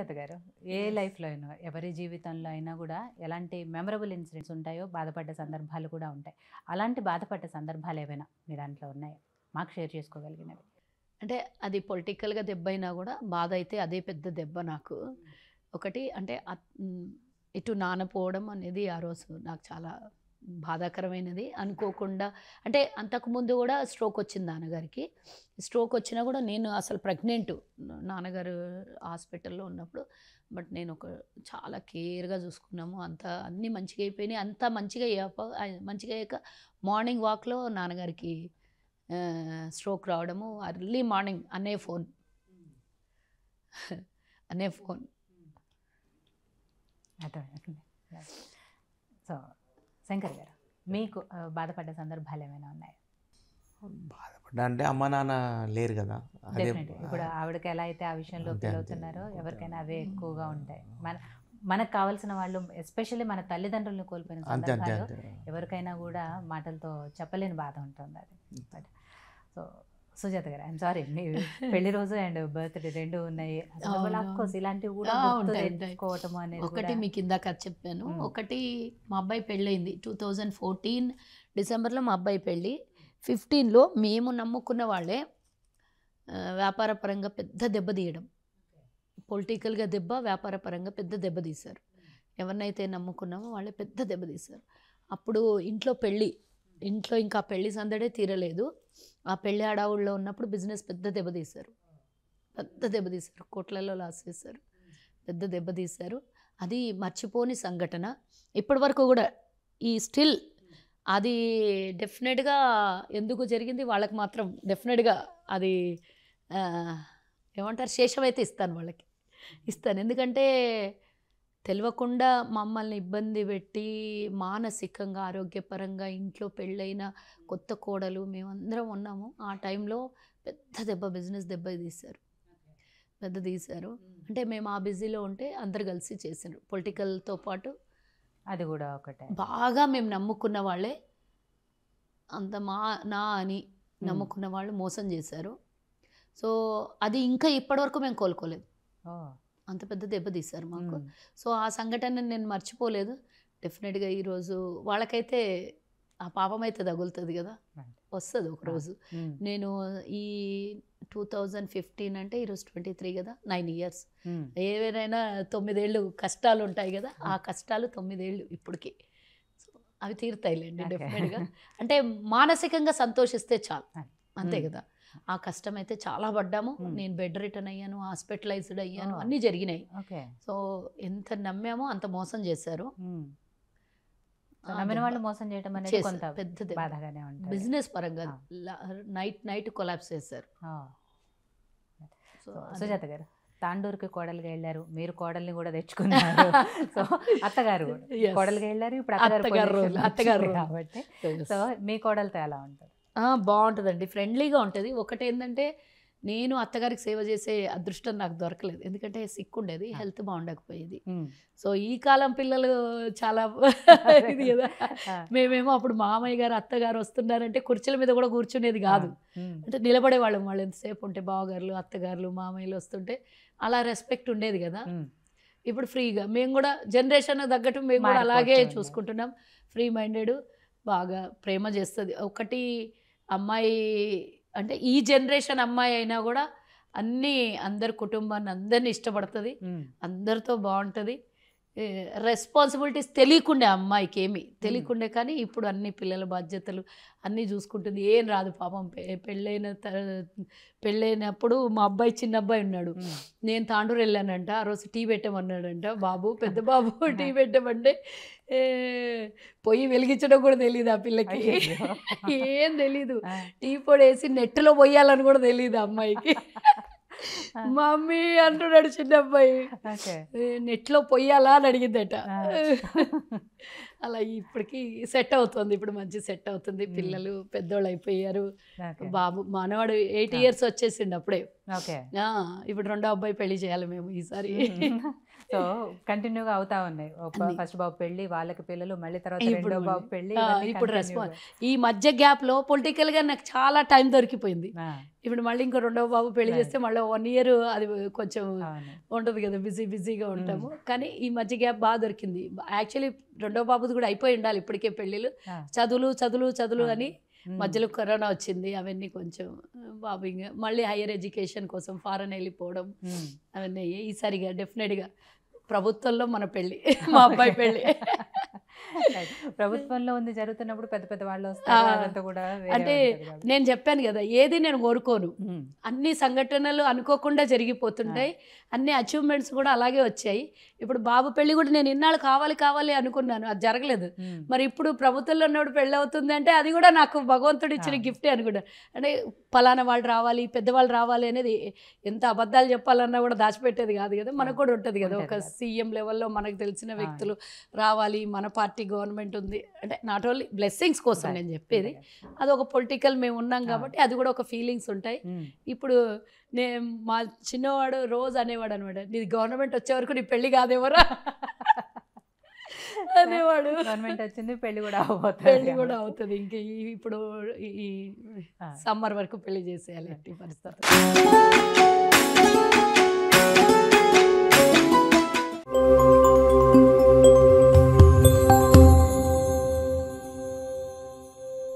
సుజాత గారు, ఏ లైఫ్లో అయినా ఎవరి జీవితంలో అయినా కూడా ఎలాంటి మెమరబుల్ ఇన్సిడెంట్స్ ఉంటాయో, బాధపడ్డ సందర్భాలు కూడా ఉంటాయి. అలాంటి బాధపడ్డ సందర్భాలు ఏవైనా మీ దాంట్లో ఉన్నాయో మాకు షేర్ చేసుకోగలిగినవి? అంటే అది పొలిటికల్‌గా దెబ్బైనా గూడా బాధ అయితే అదే పెద్ద దెబ్బ నాకు. ఒకటి అంటే ఇటు నాన్న పోవడం అనేది ఆ రోజు నాకు చాలా బాధాకరమైనది. అనుకోకుండా అంటే అంతకుముందు గూడా స్ట్రోక్ వచ్చింది నాన్నగారికి. స్ట్రోక్ వచ్చినా గూడా నేను అసలు ప్రెగ్నెంట్ నాన్నగారు హాస్పిటల్‌లో ఉన్నప్పుడు. బట్ నేను చాలా కేర్‌గా చూసుకున్నాము. అన్నీ మంచిగా అయిపోయినాయి. అంతా మంచిగా మంచిగా అయ్యాక మార్నింగ్ వాక్‌లో నాన్నగారికి స్ట్రోక్ రావడము. అర్లీ మార్నింగ్ అన్నయ్య ఫోన్. అన్నయ్య ఫోన్. అర్థమైంది. సో శంకర్ గారు, మీకు బాధపడ్డ సందర్భాలు ఏమైనా ఉన్నాయా? బాధపడ్డా అంటే అమ్మ నాన్న లేరు కదా. అదే డెఫినెట్గా ఇప్పుడు ఆవిడకి ఎలా అయితే ఆ విషయంలో ఫీల్ అవుతున్నారో ఎవరికైనా అవే ఎక్కువగా ఉంటాయి. మనకు కావాల్సిన వాళ్ళు, ఎస్పెషల్లీ మన తల్లిదండ్రులను కోల్పోయిన అంతే అంతే సందర్భాలు అంతే. ఎవరికైనా కూడా మాటలతో చెప్పలేని బాధ ఉంటుంది అది. బట్ సో సుజాత గారు, ఐఎమ్ సారీ, మీ పెళ్లి రోజు అండ్ బర్త్డే రెండు ఉన్నాయి. అఫ్కోర్స్ ఇలాంటివి కూడా గుర్తు తెచ్చుకోవటం అనేది ఒకటి మీకు ఇందాక చెప్పాను. ఒకటి మా అబ్బాయి పెళ్ళయింది 2014 డిసెంబర్లో మా అబ్బాయి పెళ్ళి. 15లో మేము నమ్ముకున్న వాళ్ళే వ్యాపార పరంగా పెద్ద దెబ్బ తీయడం. పొలిటికల్గా దెబ్బ, వ్యాపార పరంగా పెద్ద దెబ్బ తీశారు. ఎవరినైతే నమ్ముకున్నామో వాళ్ళే పెద్ద దెబ్బ తీశారు. అప్పుడు ఇంట్లో ఇంకా పెళ్లి సందడే తీరలేదు. ఆ పెళ్లి హడావుల్లో ఉన్నప్పుడు బిజినెస్ పెద్ద దెబ్బ తీశారు. కోట్లలో లాస్ చేశారు. పెద్ద దెబ్బ తీశారు. అది మర్చిపోని సంఘటన. ఇప్పటి వరకు కూడా స్టిల్ అది డెఫినెట్గా ఎందుకు జరిగింది వాళ్ళకి మాత్రం డెఫినెట్గా అది ఏమంటారు, శేషమైతే ఇస్తాను వాళ్ళకి. ఎందుకంటే తెలియకుండా మమ్మల్ని ఇబ్బంది పెట్టి మానసికంగా, ఆరోగ్యపరంగా ఇంట్లో పెళ్ళైన కొత్త కోడలు మేమందరం ఉన్నాము. ఆ టైంలో పెద్ద దెబ్బ, బిజినెస్ దెబ్బ తీశారు. అంటే మేము ఆ బిజీలో ఉంటే అందరు కలిసి చేసారు. పొలిటికల్తో పాటు అది కూడా ఒకటే. బాగా మేము నమ్ముకున్న వాళ్ళే అంత అని నమ్ముకున్న వాళ్ళు మోసం చేశారు. సో అది ఇంకా ఇప్పటివరకు మేము కోలుకోలేదు. అంత పెద్ద దెబ్బ తీశారు మాకు. సో ఆ సంఘటన నేను మర్చిపోలేదు. డెఫినెట్గా ఈరోజు వాళ్ళకైతే ఆ పాపం అయితే తగులుతుంది కదా, వస్తుంది ఒకరోజు. నేను ఈ 2015 అంటే ఈరోజు 23 కదా, 9 years. ఏవైనా 9 ఏళ్ళు కష్టాలు ఉంటాయి కదా, ఆ కష్టాలు 9 ఏళ్ళు ఇప్పటికి. సో అవి తీరుతాయిలేండి డెఫినెట్గా. అంటే మానసికంగా సంతోషిస్తే చాలు, అంతే కదా. ఆ కష్టం అయితే చాలా పడ్డాము. నేను బెడ్ రిటర్న్ అయ్యాను, హాస్పిటలైజ్డ్ అయ్యాను, అన్నీ జరిగినాయి. సో ఎంత నమ్మామో అంత మోసం చేశారు. నమ్మిన వాళ్ళు మోసం చేయడం అనేది కొంత పెద్ద బాధగానే ఉంటుంది. బిజినెస్ పరంగా నైట్ కొలాప్స్ చేశారు. సుజాత గారు, తాండూరుకి కోడలుగా వెళ్ళారు, మీరు కోడల్ని కూడా తెచ్చుకున్నారు. సో అత్తగారు కోడలుగా వెళ్ళారు, ఇప్పుడు అత్తగారు కాబట్టి సో మీ కోడలతో ఎలా ఉంటుంది? బాగుంటుందండి, ఫ్రెండ్లీగా ఉంటుంది. ఒకటి ఏంటంటే నేను అత్తగారికి సేవ చేసే అదృష్టం నాకు దొరకలేదు. ఎందుకంటే సిక్ ఉండేది, హెల్త్ బాగుండకపోయేది. సో ఈ కాలం పిల్లలు చాలా ఇది కదా. మేమేమో అప్పుడు మామయ్య గారు అత్తగారు వస్తున్నారంటే కుర్చీల మీద కూడా కూర్చునేది కాదు. అంటే నిలబడేవాళ్ళం. వాళ్ళు ఎంతసేపు ఉంటే బావగారులు, అత్తగారులు, మామయ్యలు వస్తుంటే అలా రెస్పెక్ట్ ఉండేది కదా. ఇప్పుడు ఫ్రీగా మేము కూడా జనరేషన్ తగ్గట్టు మేము కూడా అలాగే చూసుకుంటున్నాం. ఫ్రీ మైండెడ్, బాగా ప్రేమ చేస్తుంది. ఒకటి అమ్మాయి అంటే ఈ జనరేషన్ అమ్మాయి అయినా కూడా అందరి కుటుంబాన్ని అందరినీ ఇష్టపడుతుంది, అందరితో బాగుంటుంది. రెస్పాన్సిబిలిటీస్ తెలియకుండే అమ్మాయికి ఏమీ తెలియకుండే, కానీ ఇప్పుడు అన్ని పిల్లల బాధ్యతలు అన్నీ చూసుకుంటుంది. ఏం రాదు పాపం. పెళ్ళైనప్పుడు మా అబ్బాయి, చిన్న అబ్బాయి ఉన్నాడు. నేను తాండూరు వెళ్ళానంట, ఆ రోజు టీ పెట్టమన్నాడంట బాబు, పెద్ద బాబు టీ పెట్టమంటే పొయ్యి వెలిగించడం కూడా తెలియదు ఆ పిల్లకి. ఏం తెలీదు. టీ పొడి వేసి నెట్లో పోయాలని కూడా తెలియదు అమ్మాయికి. మమ్మీ అంటున్నాడు చిన్న అబ్బాయి, నెట్లో పొయ్యాలా అని అడిగిందట. అలా ఇప్పటికి సెట్ అవుతుంది, ఇప్పుడు మంచి సెట్ అవుతుంది. పిల్లలు పెద్దోళ్ళు అయిపోయారు. బాబు మనవాడు 8 years వచ్చేసిండు అప్పుడే. ఇప్పుడు రెండో అబ్బాయి పెళ్లి చేయాలి మేము ఈసారి. సో కంటిన్యూగా అవుతా ఉన్నాయి. అన్ని. ఫస్ట్ బాబు పెళ్లి, వాళ్ళకి పిల్లలు, మళ్ళీ తర్వాత ఇప్పుడు రెండో బాబు పెళ్లి, ఇప్పుడు రెస్పాన్స్ ఈ మధ్య గ్యాప్లో పొలిటికల్గా నాకు చాలా టైం దొరికిపోయింది. ఇప్పుడు మళ్ళీ ఇంకో రెండవ బాబు పెళ్లి చేస్తే మళ్ళీ 1 year అది కొంచెం ఉంటుంది కదా, బిజీగా ఉంటాము. కానీ ఈ మధ్య గ్యాప్ బాగా దొరికింది. యాక్చువల్లీ రెండో బాబుది కూడా అయిపోయి ఉండాలి ఇప్పటికే పెళ్ళిళ్ళు. చదువులు అని మధ్యలో కరోనా వచ్చింది. అవన్నీ కొంచెం బాబు ఇంకా మళ్ళీ హైయర్ ఎడ్యుకేషన్ కోసం ఫారెన్ వెళ్ళిపోవడం అవన్నీ అయ్యాయి. ఈసారిగా డెఫినెట్గా ప్రభుత్వంలో మన పెళ్ళి, మా అబ్బాయి పెళ్ళి. ప్రభుత్వంలో ఉంది జరుగుతున్నప్పుడు పెద్ద పెద్ద వాళ్ళు వస్తారు, అదంతా కూడా అంటే నేను చెప్పాను కదా, ఏది నేను కోరుకోను. అన్ని సంఘటనలు అనుకోకుండా జరిగిపోతుంటాయి, అన్ని అచీవ్మెంట్స్ కూడా అలాగే వచ్చాయి. ఇప్పుడు బాబు పెళ్లి కూడా నేను ఇన్నాళ్ళు కావాలి అనుకున్నాను, అది జరగలేదు. మరి ఇప్పుడు ప్రభుత్వంలో ఉన్నప్పుడు పెళ్ళి అవుతుంది అంటే అది కూడా నాకు భగవంతుడు ఇచ్చిన గిఫ్టే అనుకుంటా. అంటే పలానా వాళ్ళు రావాలి, పెద్దవాళ్ళు రావాలి అనేది ఎంత అబద్ధాలు చెప్పాలన్నా కూడా దాచిపెట్టేది కాదు కదా, మనకు కూడా ఉంటుంది కదా. ఒక సీఎం లెవెల్లో మనకు తెలిసిన వ్యక్తులు రావాలి, మన పార్టీ గవర్నమెంట్ ఉంది అంటే నాట్ ఓన్లీ బ్లెస్సింగ్స్ కోసం నేను చెప్పేది, అది ఒక పొలిటికల్ మేము ఉన్నాం కాబట్టి అది కూడా ఒక ఫీలింగ్స్ ఉంటాయి. ఇప్పుడు నేను మా చిన్నవాడు రోజు అనేవాడు అనమాట, నీ గవర్నమెంట్ వచ్చే వరకు నీ పెళ్లి కాదేమోరా అనేవాడు. గవర్నమెంట్ వచ్చింది, పెళ్లి కూడా అవుతుంది. ఇంక ఇప్పుడు ఈ సమ్మర్ వరకు పెళ్లి చేసేయాలి పరిస్థితి.